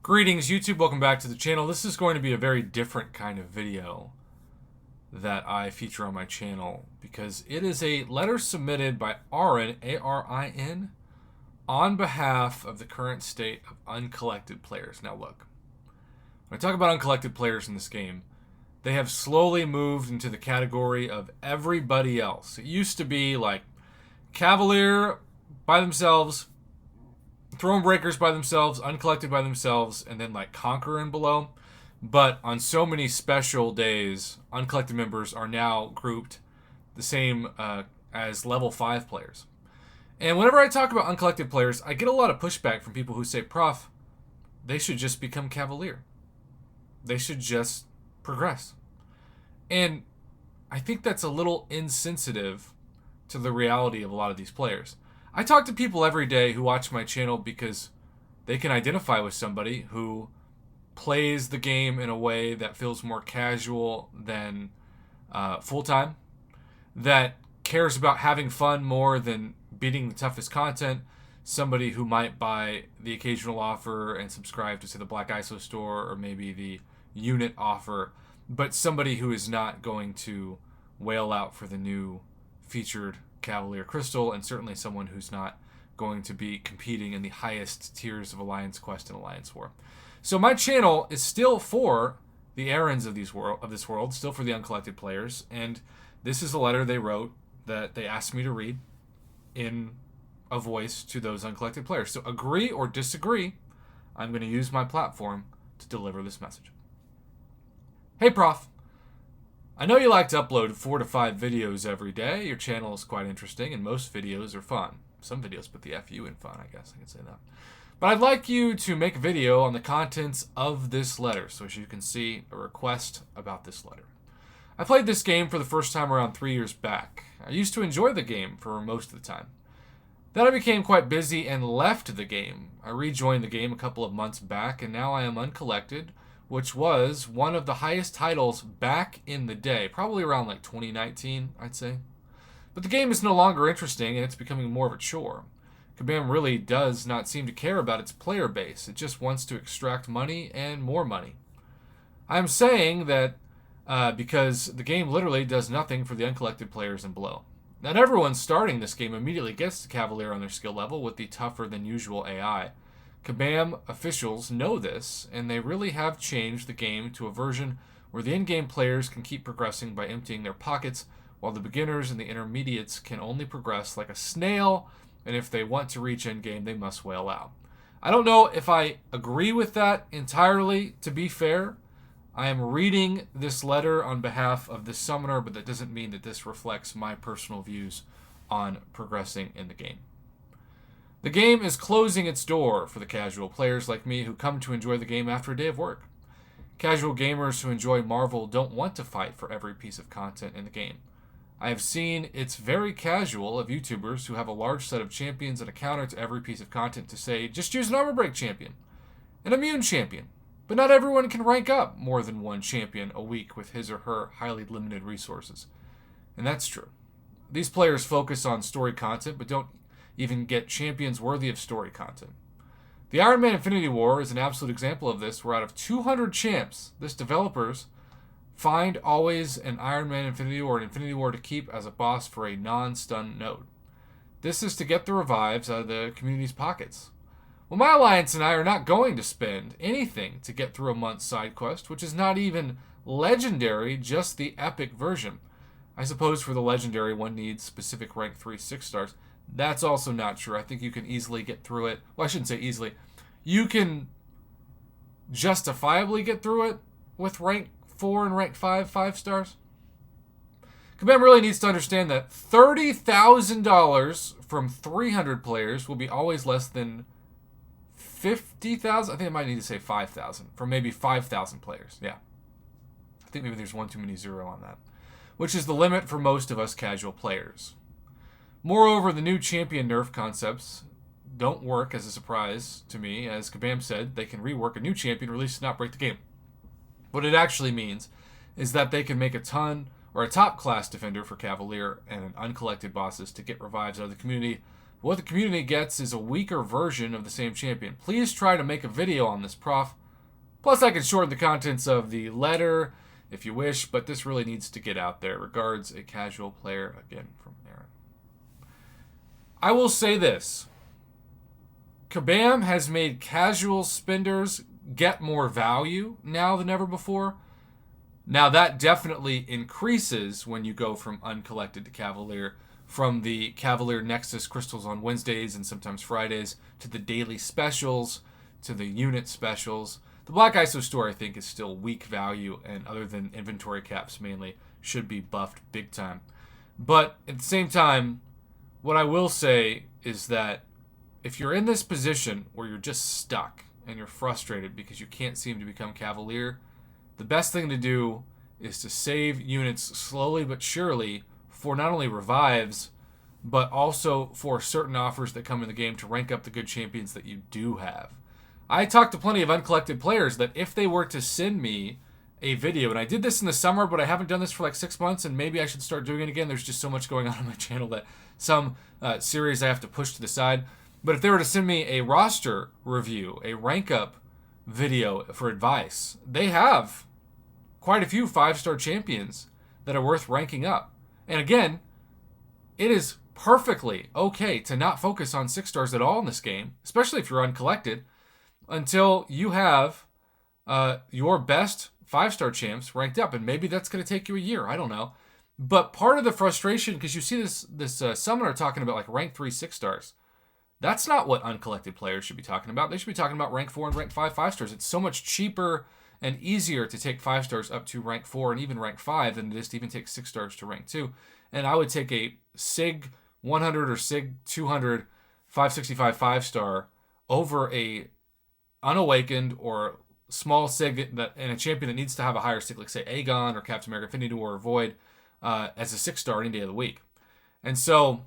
Greetings YouTube, welcome back to the channel. This is going to be a very different kind of video that I feature on my channel because it is a letter submitted by Arin, A-R-I-N, on behalf of the current state of uncollected players. Now look, when I talk about uncollected players in this game, they have slowly moved into the category of everybody else. It used to be like Cavalier by themselves, Throne Breakers by themselves, Uncollected by themselves, and then like Conqueror and below. But on so many special days, Uncollected members are now grouped the same as level 5 players. And whenever I talk about Uncollected players, I get a lot of pushback from people who say, Prof, they should just become Cavalier. They should just progress. And I think that's a little insensitive to the reality of a lot of these players. I talk to people every day who watch my channel because they can identify with somebody who plays the game in a way that feels more casual than full-time, that cares about having fun more than beating the toughest content, somebody who might buy the occasional offer and subscribe to, say, the Black ISO store or maybe the unit offer, but somebody who is not going to whale out for the new featured Cavalier Crystal, and certainly someone who's not going to be competing in the highest tiers of Alliance Quest and Alliance War. So my channel is still for the Arins of this world, still for the uncollected players, and this is a letter they wrote that they asked me to read in a voice to those uncollected players. So agree or disagree, I'm going to use my platform to deliver this message. Hey Prof, I know you like to upload 4 to 5 videos every day. Your channel is quite interesting, and most videos are fun. Some videos put the FU in fun, I guess I can say that. But I'd like you to make a video on the contents of this letter, so as you can see, a request about this letter. I played this game for the first time around 3 years back. I used to enjoy the game for most of the time. Then I became quite busy and left the game. I rejoined the game a couple of months back, and now I am uncollected, which was one of the highest titles back in the day, probably around like 2019, I'd say. But the game is no longer interesting, and it's becoming more of a chore. Kabam really does not seem to care about its player base. It just wants to extract money and more money. I'm saying that because the game literally does nothing for the uncollected players and below. Not everyone starting this game immediately gets to Cavalier on their skill level with the tougher than usual AI. Kabam officials know this, and they really have changed the game to a version where the in-game players can keep progressing by emptying their pockets, while the beginners and the intermediates can only progress like a snail, and if they want to reach endgame, they must whale out. I don't know if I agree with that entirely, to be fair. I am reading this letter on behalf of the summoner, but that doesn't mean that this reflects my personal views on progressing in the game. The game is closing its door for the casual players like me who come to enjoy the game after a day of work. Casual gamers who enjoy Marvel don't want to fight for every piece of content in the game. I have seen it's very casual of YouTubers who have a large set of champions and a counter to every piece of content to say, just use an armor break champion, an immune champion. But not everyone can rank up more than one champion a week with his or her highly limited resources. And that's true. These players focus on story content, but don't even get champions worthy of story content. The Iron Man Infinity War is an absolute example of this, where out of 200 champs, this developers find always an Iron Man Infinity or an Infinity War to keep as a boss for a non-stun node. This is to get the revives out of the community's pockets. Well, my alliance and I are not going to spend anything to get through a month's side quest, which is not even legendary, just the epic version. I suppose for the legendary one needs specific rank 3 6 stars. That's also not true. I think you can easily get through it. Well, I shouldn't say easily. You can justifiably get through it with rank 4 and rank 5 stars. Kabam really needs to understand that $30,000 from 300 players will be always less than 50,000. I think I might need to say 5,000 from maybe 5,000 players. Yeah. I think maybe there's one too many zero on that, which is the limit for most of us casual players. Moreover, the new champion nerf concepts don't work as a surprise to me. As Kabam said, they can rework a new champion release to not break the game. What it actually means is that they can make a top class defender for Cavalier and uncollected bosses to get revives out of the community What the community gets is a weaker version of the same champion. Please try to make a video on this, Prof. Plus, I can shorten the contents of the letter if you wish, but this really needs to get out there. Regards, a casual player, again, from Arin. I will say this. Kabam has made casual spenders get more value now than ever before. Now, that definitely increases when you go from Uncollected to Cavalier, from the Cavalier Nexus crystals on Wednesdays and sometimes Fridays, to the daily specials, to the unit specials. The Black ISO store, I think, is still weak value, and other than inventory caps mainly, should be buffed big time. But at the same time, what I will say is that if you're in this position where you're just stuck and you're frustrated because you can't seem to become Cavalier, the best thing to do is to save units slowly but surely for not only revives, but also for certain offers that come in the game to rank up the good champions that you do have. I talked to plenty of Uncollected players that if they were to send me a video, and I did this in the summer, but I haven't done this for like 6 months, and maybe I should start doing it again. There's just so much going on my channel that some series I have to push to the side. But if they were to send me a roster review, a rank up video for advice, they have quite a few 5-star champions that are worth ranking up. And again, it is perfectly okay to not focus on 6 stars at all in this game, especially if you're Uncollected, until you have your best 5-star champs ranked up. And maybe that's going to take you a year. I don't know. But part of the frustration, because you see this summoner talking about like rank 3 6 stars. That's not what Uncollected players should be talking about. They should be talking about rank 4 and rank 5 5-stars. It's so much cheaper and easier to take 5 stars up to rank 4 and even rank 5 than it is to even take 6 stars to rank 2. And I would take a SIG 100 or SIG 200 565 5-star over a Unawakened or small SIG that, and a champion that needs to have a higher SIG, like say Aegon or Captain America Infinity War or Void, as a 6-star any day of the week. And so,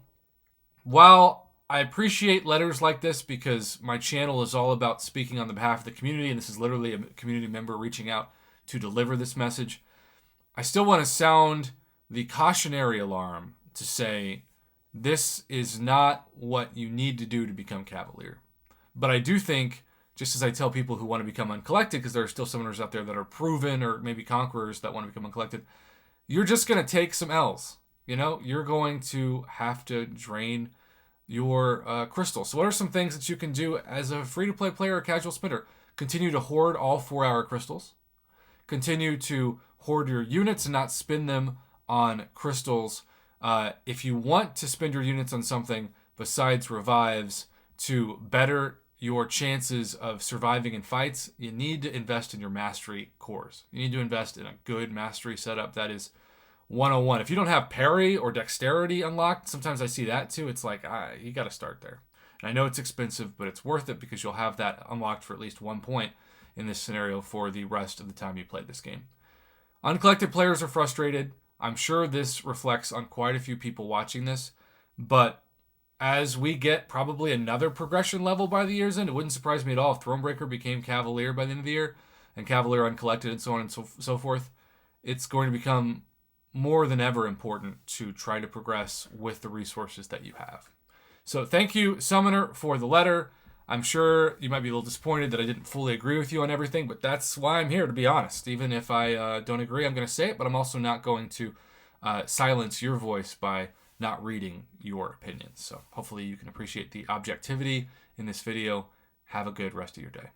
while I appreciate letters like this because my channel is all about speaking on the behalf of the community, and this is literally a community member reaching out to deliver this message, I still want to sound the cautionary alarm to say this is not what you need to do to become Cavalier. But I do think, just as I tell people who want to become Uncollected, because there are still summoners out there that are proven, or maybe Conquerors that want to become Uncollected, you're just going to take some L's. You know, you're going to have to drain your crystals. So what are some things that you can do as a free-to-play player or casual spender? Continue to hoard all 4-hour crystals. Continue to hoard your units and not spend them on crystals. If you want to spend your units on something besides revives to better your chances of surviving in fights, you need to invest in your mastery cores. You need to invest in a good mastery setup that is 101. If you don't have parry or dexterity unlocked, sometimes I see that too. It's like, you got to start there. And I know it's expensive, but it's worth it because you'll have that unlocked for at least 1 point in this scenario for the rest of the time you played this game. Uncollected players are frustrated. I'm sure this reflects on quite a few people watching this, but as we get probably another progression level by the year's end, it wouldn't surprise me at all if Thronebreaker became Cavalier by the end of the year, and Cavalier Uncollected, and so on and so forth. It's going to become more than ever important to try to progress with the resources that you have. So thank you, Summoner, for the letter. I'm sure you might be a little disappointed that I didn't fully agree with you on everything, but that's why I'm here, to be honest. Even if I don't agree, I'm going to say it, but I'm also not going to silence your voice by not reading your opinions. So hopefully you can appreciate the objectivity in this video. Have a good rest of your day.